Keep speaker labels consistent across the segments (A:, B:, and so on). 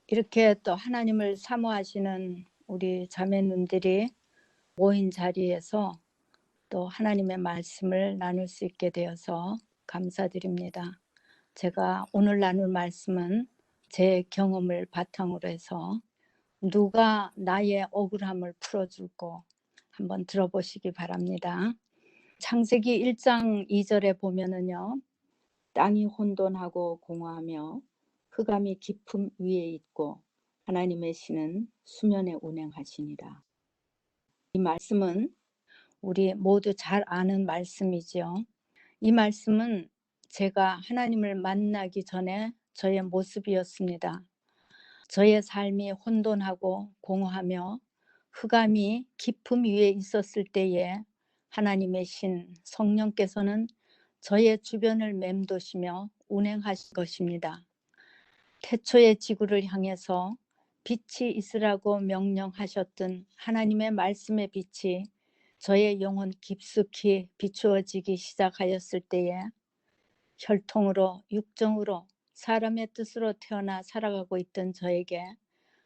A: 이렇게 또 하나님을 사모하시는 우리 자매님들이 모인 자리에서 또 하나님의 말씀을 나눌 수 있게 되어서 감사드립니다. 제가 오늘 나눌 말씀은 제 경험을 바탕으로 해서 누가 나의 억울함을 풀어줄고 한번 들어보시기 바랍니다. 창세기 1장 2절에 보면은요. 땅이 혼돈하고 공허하며 흑암이 깊음 위에 있고 하나님의 신은 수면에 운행하시니라. 이 말씀은 우리 모두 잘 아는 말씀이죠. 이 말씀은 제가 하나님을 만나기 전에 저의 모습이었습니다. 저의 삶이 혼돈하고 공허하며 흑암이 깊음 위에 있었을 때에 하나님의 신 성령께서는 저의 주변을 맴도시며 운행하실 것입니다. 태초의 지구를 향해서 빛이 있으라고 명령하셨던 하나님의 말씀의 빛이 저의 영혼 깊숙이 비추어지기 시작하였을 때에 혈통으로 육정으로 사람의 뜻으로 태어나 살아가고 있던 저에게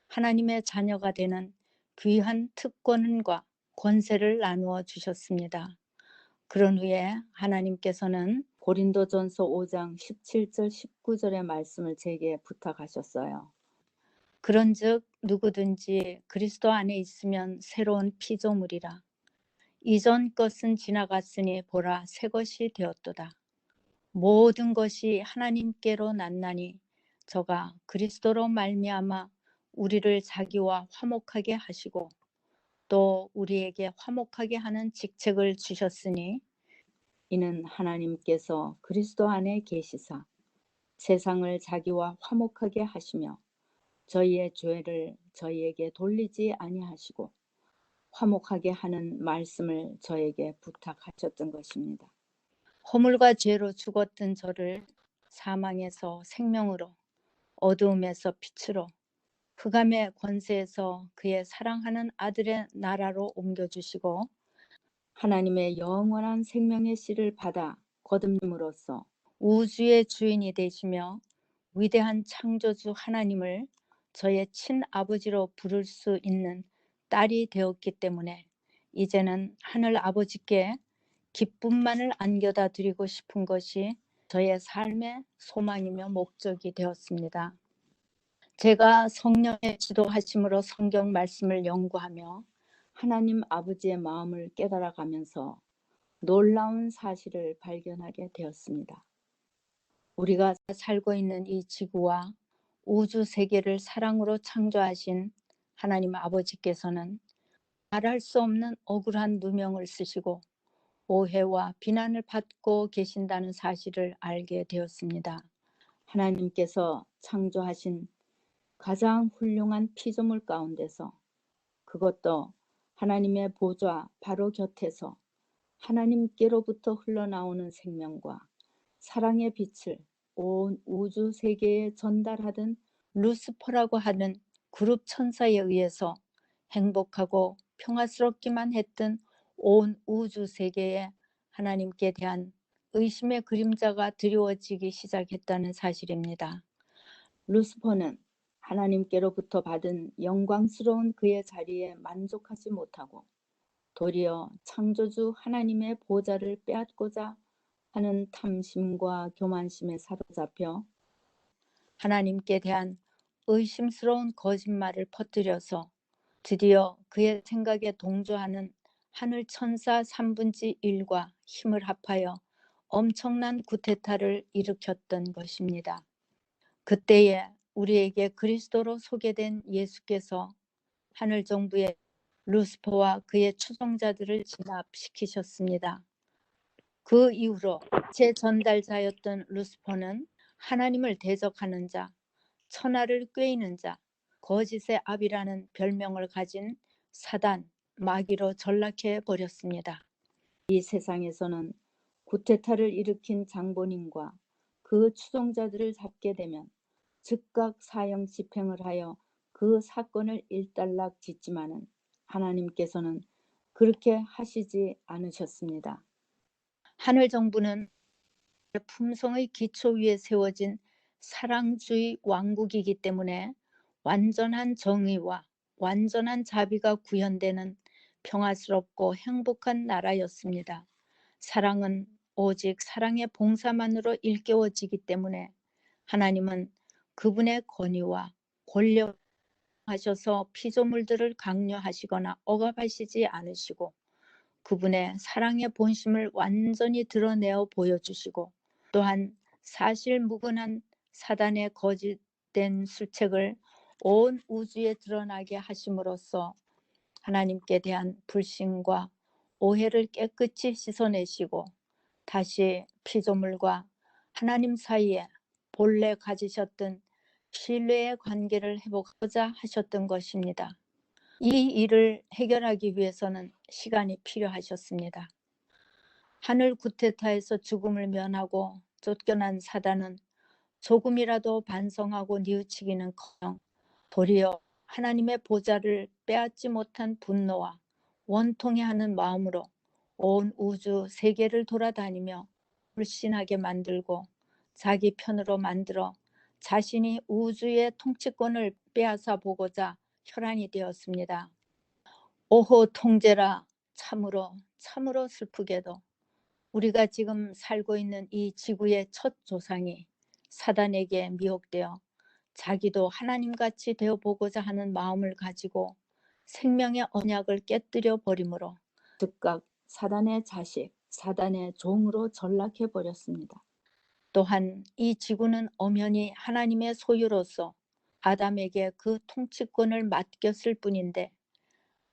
A: 하나님의 자녀가 되는 귀한 특권과 권세를 나누어 주셨습니다. 그런 후에 하나님께서는 고린도전서 5장 17절 19절의 말씀을 제게 부탁하셨어요. 그런즉 누구든지 그리스도 안에 있으면 새로운 피조물이라. 이전 것은 지나갔으니 보라 새 것이 되었도다. 모든 것이 하나님께로 났나니 저가 그리스도로 말미암아 우리를 자기와 화목하게 하시고 또 우리에게 화목하게 하는 직책을 주셨으니 이는 하나님께서 그리스도 안에 계시사 세상을 자기와 화목하게 하시며 저희의 죄를 저희에게 돌리지 아니하시고 화목하게 하는 말씀을 저에게 부탁하셨던 것입니다. 허물과 죄로 죽었던 저를 사망에서 생명으로 어두움에서 빛으로 흑암의 권세에서 그의 사랑하는 아들의 나라로 옮겨주시고 하나님의 영원한 생명의 씨를 받아 거듭님으로써 우주의 주인이 되시며 위대한 창조주 하나님을 저의 친아버지로 부를 수 있는 딸이 되었기 때문에 이제는 하늘 아버지께 기쁨만을 안겨다 드리고 싶은 것이 저의 삶의 소망이며 목적이 되었습니다. 제가 성령의 지도하심으로 성경 말씀을 연구하며 하나님 아버지의 마음을 깨달아가면서 놀라운 사실을 발견하게 되었습니다. 우리가 살고 있는 이 지구와 우주 세계를 사랑으로 창조하신 하나님 아버지께서는 말할 수 없는 억울한 누명을 쓰시고 오해와 비난을 받고 계신다는 사실을 알게 되었습니다. 하나님께서 창조하신 가장 훌륭한 피조물 가운데서 그것도 하나님의 보좌 바로 곁에서 하나님께로부터 흘러나오는 생명과 사랑의 빛을 온 우주 세계에 전달하던 루스퍼라고 하는 그룹 천사에 의해서 행복하고 평화스럽기만 했던 온 우주 세계에 하나님께 대한 의심의 그림자가 드리워지기 시작했다는 사실입니다. 루스퍼는 하나님께로부터 받은 영광스러운 그의 자리에 만족하지 못하고 도리어 창조주 하나님의 보좌를 빼앗고자 하는 탐심과 교만심에 사로잡혀 하나님께 대한 의심스러운 거짓말을 퍼뜨려서 드디어 그의 생각에 동조하는 하늘 천사 3분의 1과 힘을 합하여 엄청난 구테타를 일으켰던 것입니다. 그때에 우리에게 그리스도로 소개된 예수께서 하늘 정부의 루스퍼와 그의 추종자들을 진압시키셨습니다. 그 이후로 제 전달자였던 루스퍼는 하나님을 대적하는 자, 천하를 꾀이는 자, 거짓의 압이라는 별명을 가진 사단, 마귀로 전락해 버렸습니다. 이 세상에서는 구테타를 일으킨 장본인과 그 추종자들을 잡게 되면 즉각 사형 집행을 하여 그 사건을 일단락 짓지만은 하나님께서는 그렇게 하시지 않으셨습니다. 하늘 정부는 품성의 기초 위에 세워진 사랑주의 왕국이기 때문에 완전한 정의와 완전한 자비가 구현되는 평화스럽고 행복한 나라였습니다. 사랑은 오직 사랑의 봉사만으로 일깨워지기 때문에 하나님은 그분의 권위와 권력 하셔서 피조물들을 강요하시거나 억압하시지 않으시고 그분의 사랑의 본심을 완전히 드러내어 보여주시고 또한 사실무근한 사단의 거짓된 수책을 온 우주에 드러나게 하심으로써 하나님께 대한 불신과 오해를 깨끗이 씻어내시고 다시 피조물과 하나님 사이에 본래 가지셨던 신뢰의 관계를 회복하고자 하셨던 것입니다. 이 일을 해결하기 위해서는 시간이 필요하셨습니다. 하늘 구테타에서 죽음을 면하고 쫓겨난 사단은 조금이라도 반성하고 뉘우치기는커녕 도리어 하나님의 보좌를 빼앗지 못한 분노와 원통해하는 마음으로 온 우주 세계를 돌아다니며 불신하게 만들고 자기 편으로 만들어 자신이 우주의 통치권을 빼앗아 보고자 혈안이 되었습니다. 오호 통제라. 참으로 슬프게도 우리가 지금 살고 있는 이 지구의 첫 조상이 사단에게 미혹되어 자기도 하나님같이 되어보고자 하는 마음을 가지고 생명의 언약을 깨뜨려 버림으로 즉각 사단의 자식, 사단의 종으로 전락해 버렸습니다. 또한 이 지구는 엄연히 하나님의 소유로서 아담에게 그 통치권을 맡겼을 뿐인데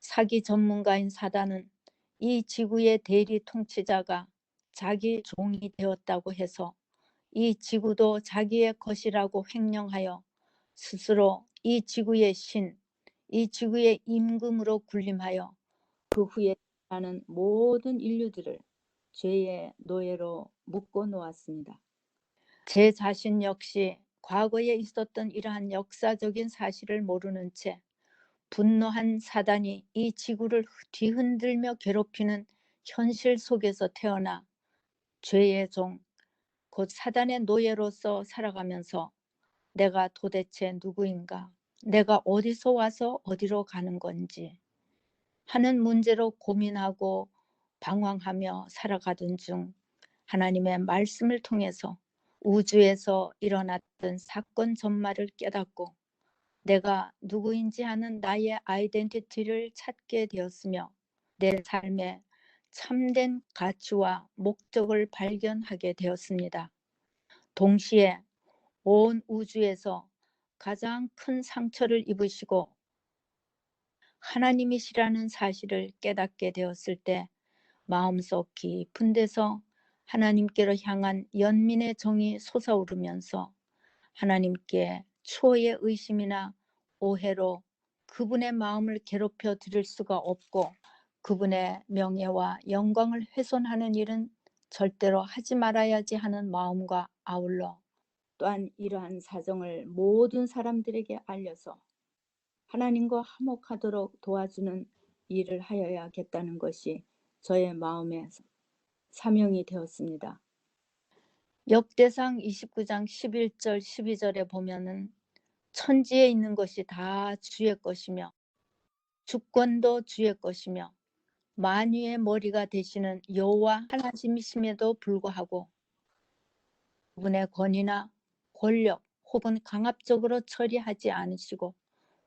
A: 사기 전문가인 사단은 이 지구의 대리 통치자가 자기 종이 되었다고 해서 이 지구도 자기의 것이라고 횡령하여 스스로 이 지구의 신, 이 지구의 임금으로 군림하여 그 후에 나는 모든 인류들을 죄의 노예로 묶어 놓았습니다. 제 자신 역시 과거에 있었던 이러한 역사적인 사실을 모르는 채 분노한 사단이 이 지구를 뒤흔들며 괴롭히는 현실 속에서 태어나 죄의 종, 곧 사단의 노예로서 살아가면서 내가 도대체 누구인가? 내가 어디서 와서 어디로 가는 건지 하는 문제로 고민하고 방황하며 살아가던 중 하나님의 말씀을 통해서 우주에서 일어났던 사건 전말을 깨닫고 내가 누구인지 하는 나의 아이덴티티를 찾게 되었으며 내 삶의 참된 가치와 목적을 발견하게 되었습니다. 동시에 온 우주에서 가장 큰 상처를 입으시고 하나님이시라는 사실을 깨닫게 되었을 때 마음속 깊은 데서 하나님께로 향한 연민의 정이 솟아오르면서 하나님께 추호의 의심이나 오해로 그분의 마음을 괴롭혀 드릴 수가 없고 그분의 명예와 영광을 훼손하는 일은 절대로 하지 말아야지 하는 마음과 아울러 또한 이러한 사정을 모든 사람들에게 알려서 하나님과 화목하도록 도와주는 일을 하여야겠다는 것이 저의 마음의 사명이 되었습니다. 역대상 29장 11절 12절에 보면은 천지에 있는 것이 다 주의 것이며 주권도 주의 것이며 만유의 머리가 되시는 여호와 하나님이심에도 불구하고 그분의 권위나 권력 혹은 강압적으로 처리하지 않으시고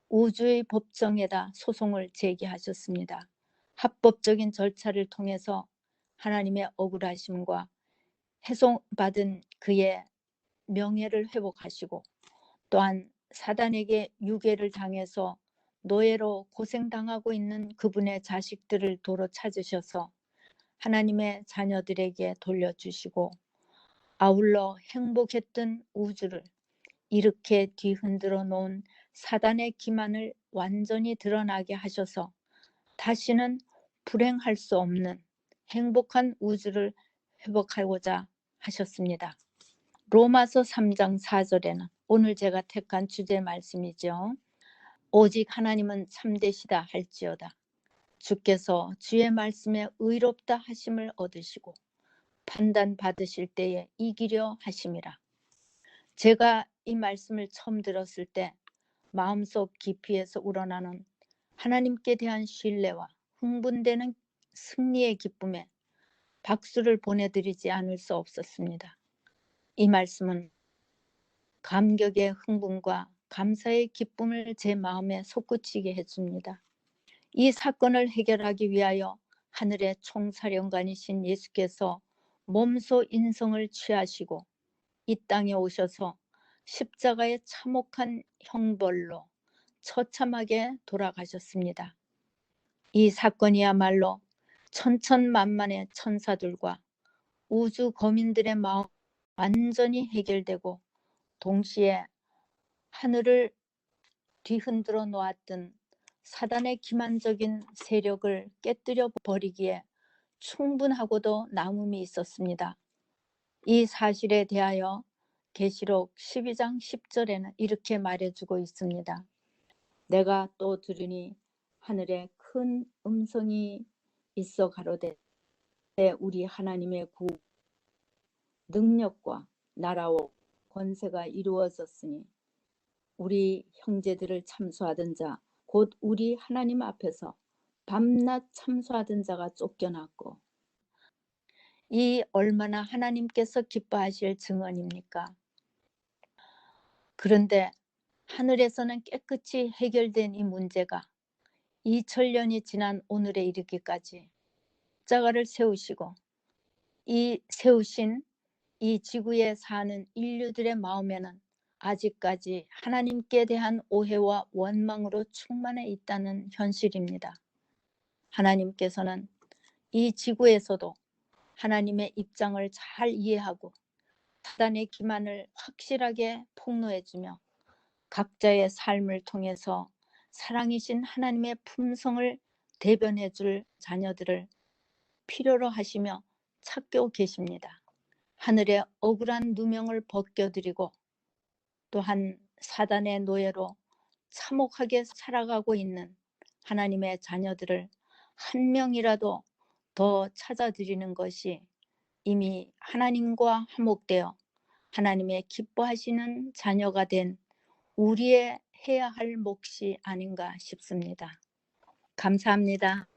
A: 우주의 법정에다 소송을 제기하셨습니다. 합법적인 절차를 통해서 하나님의 억울하심과 훼손받은 그의 명예를 회복하시고 또한 사단에게 유괴를 당해서 노예로 고생당하고 있는 그분의 자식들을 도로 찾으셔서 하나님의 자녀들에게 돌려주시고 아울러 행복했던 우주를 이렇게 뒤흔들어 놓은 사단의 기만을 완전히 드러나게 하셔서 다시는 불행할 수 없는 행복한 우주를 회복하고자 하셨습니다. 로마서 3장 4절에는 오늘 제가 택한 주제 말씀이죠. 오직 하나님은 참되시다 할지어다. 주께서 주의 말씀에 의롭다 하심을 얻으시고 판단 받으실 때에 이기려 하심이라. 제가 이 말씀을 처음 들었을 때 마음속 깊이에서 우러나는 하나님께 대한 신뢰와 흥분되는 승리의 기쁨에 박수를 보내드리지 않을 수 없었습니다. 이 말씀은 감격의 흥분과 감사의 기쁨을 제 마음에 솟구치게 해줍니다. 이 사건을 해결하기 위하여 하늘의 총사령관이신 예수께서 몸소 인성을 취하시고 이 땅에 오셔서 십자가의 참혹한 형벌로 처참하게 돌아가셨습니다. 이 사건이야말로 천천만만의 천사들과 우주 거민들의 마음 완전히 해결되고 동시에 하늘을 뒤흔들어 놓았던 사단의 기만적인 세력을 깨뜨려 버리기에 충분하고도 남음이 있었습니다. 이 사실에 대하여 계시록 12장 10절에는 이렇게 말해주고 있습니다. 내가 또 들으니 하늘에 큰 음성이 있어 가로되 우리 하나님의 구 능력과 나라와 권세가 이루어졌으니 우리 형제들을 참수하던 자 곧 우리 하나님 앞에서 밤낮 참수하던 자가 쫓겨났고 이 얼마나 하나님께서 기뻐하실 증언입니까? 그런데 하늘에서는 깨끗이 해결된 이 문제가 2000년이 지난 오늘에 이르기까지 십자가를 세우시고 이 세우신 이 지구에 사는 인류들의 마음에는 아직까지 하나님께 대한 오해와 원망으로 충만해 있다는 현실입니다. 하나님께서는 이 지구에서도 하나님의 입장을 잘 이해하고 사단의 기만을 확실하게 폭로해주며 각자의 삶을 통해서 사랑이신 하나님의 품성을 대변해줄 자녀들을 필요로 하시며 찾고 계십니다. 하늘의 억울한 누명을 벗겨드리고 또한 사단의 노예로 참혹하게 살아가고 있는 하나님의 자녀들을 한 명이라도 더 찾아드리는 것이 이미 하나님과 화목되어 하나님의 기뻐하시는 자녀가 된 우리의 해야 할 몫이 아닌가 싶습니다. 감사합니다.